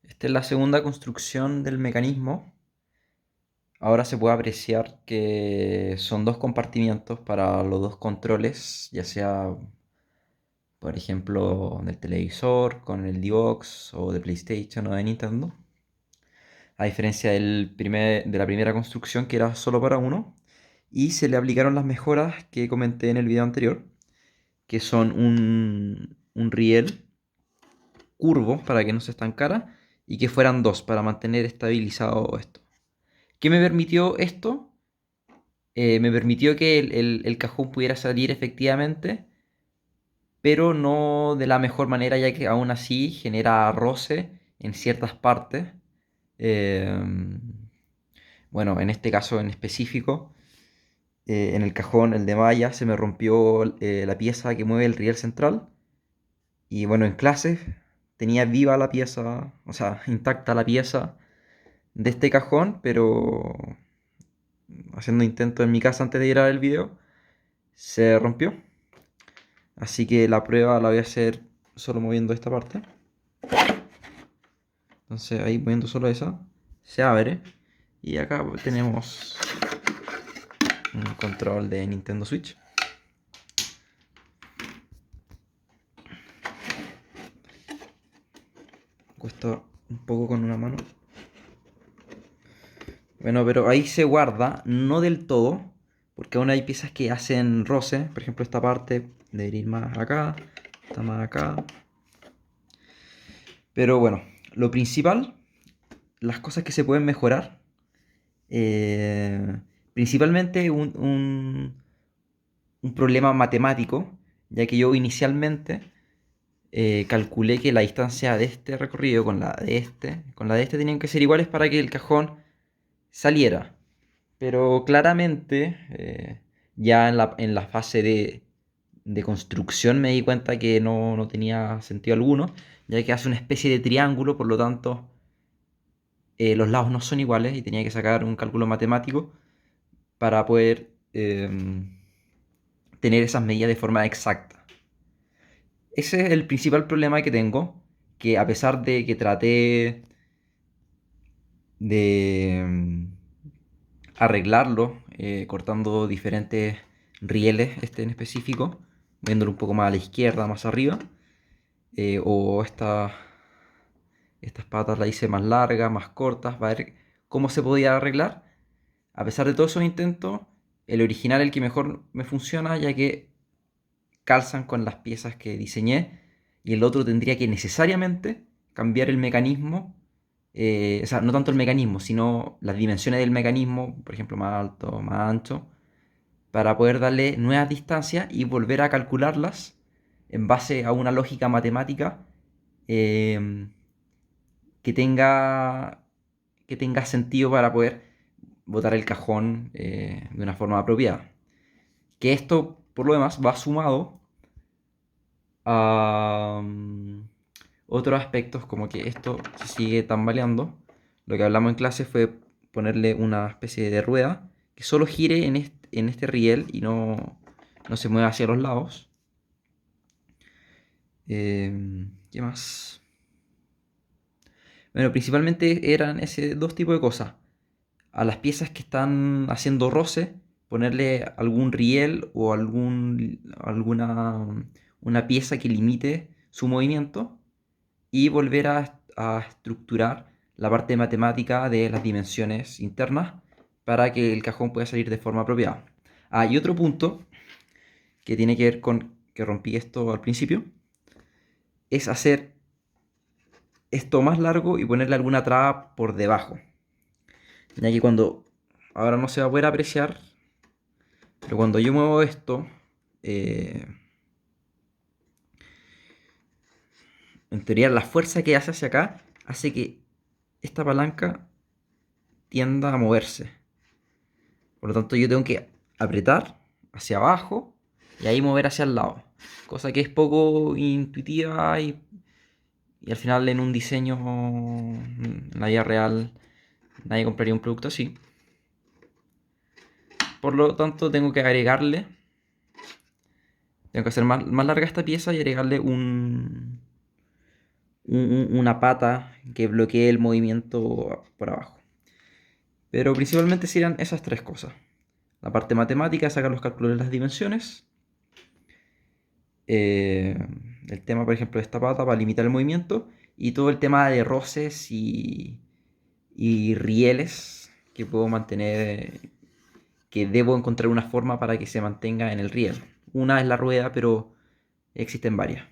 Esta es la segunda construcción del mecanismo. Ahora se puede apreciar que son dos compartimientos para los dos controles, ya sea, por ejemplo, del televisor, con el Divox, o de PlayStation o de Nintendo. A diferencia de la primera construcción que era solo para uno. Y se le aplicaron las mejoras que comenté en el video anterior, que son un riel curvo para que no se estancara y que fueran dos para mantener estabilizado esto. ¿Qué me permitió esto? Me permitió que el cajón pudiera salir efectivamente, pero no de la mejor manera, ya que aún así genera roce en ciertas partes. Eh, bueno, en este caso en específico, en el cajón, el de malla, se me rompió la pieza que mueve el riel central. Y bueno, en clases tenía viva la pieza, o sea, intacta la pieza de este cajón, pero haciendo intento en mi casa antes de grabar el video, se rompió. Así que la prueba la voy a hacer solo moviendo esta parte. Entonces ahí moviendo solo esa, se abre. Y acá tenemos un control de Nintendo Switch. Cuesta un poco con una mano. Bueno, pero ahí se guarda, no del todo, porque aún hay piezas que hacen roce. Por ejemplo, esta parte debería ir más acá, esta más acá. Pero bueno, lo principal, las cosas que se pueden mejorar, principalmente un problema matemático, ya que yo inicialmente calculé que la distancia de este recorrido con la de este tenían que ser iguales para que el cajón saliera. Pero claramente, ya en la fase de construcción me di cuenta que no tenía sentido alguno, ya que hace una especie de triángulo, por lo tanto, los lados no son iguales y tenía que sacar un cálculo matemático para poder tener esas medidas de forma exacta. Ese es el principal problema que tengo, que a pesar de que traté de arreglarlo, cortando diferentes rieles, este en específico, viéndolo un poco más a la izquierda, más arriba, o estas patas las hice más largas, más cortas, para ver cómo se podía arreglar. A pesar de todos esos intentos, el original es el que mejor me funciona, ya que calzan con las piezas que diseñé, y el otro tendría que necesariamente cambiar el mecanismo, o sea, no tanto el mecanismo, sino las dimensiones del mecanismo, por ejemplo, más alto, más ancho, para poder darle nuevas distancias y volver a calcularlas en base a una lógica matemática eh, que tenga, que tenga sentido para poder botar el cajón de una forma apropiada. Que esto, por lo demás, va sumado a otros aspectos, como que esto se sigue tambaleando. Lo que hablamos en clase fue ponerle una especie de rueda que solo gire en este riel y no se mueva hacia los lados. ¿Qué más? Bueno, principalmente eran ese dos tipos de cosas. A las piezas que están haciendo roce, ponerle algún riel o alguna una pieza que limite su movimiento y volver a estructurar la parte matemática de las dimensiones internas para que el cajón pueda salir de forma apropiada. Ah, y otro punto que tiene que ver con que rompí esto al principio es hacer esto más largo y ponerle alguna traba por debajo. Ya que ahora no se va a poder apreciar, pero cuando yo muevo esto, eh, en teoría la fuerza que hace hacia acá hace que esta palanca tienda a moverse. Por lo tanto, yo tengo que apretar hacia abajo y ahí mover hacia el lado. Cosa que es poco intuitiva y al final en un diseño, en la vida real, nadie compraría un producto así. Por lo tanto, tengo que hacer más larga esta pieza y agregarle una pata que bloquee el movimiento por abajo. Pero principalmente serían esas tres cosas. La parte matemática, sacar los cálculos de las dimensiones. eh, el tema, por ejemplo, de esta pata para limitar el movimiento. Y todo el tema de roces y rieles que puedo mantener, que debo encontrar una forma para que se mantenga en el riel. Una es la rueda, pero existen varias.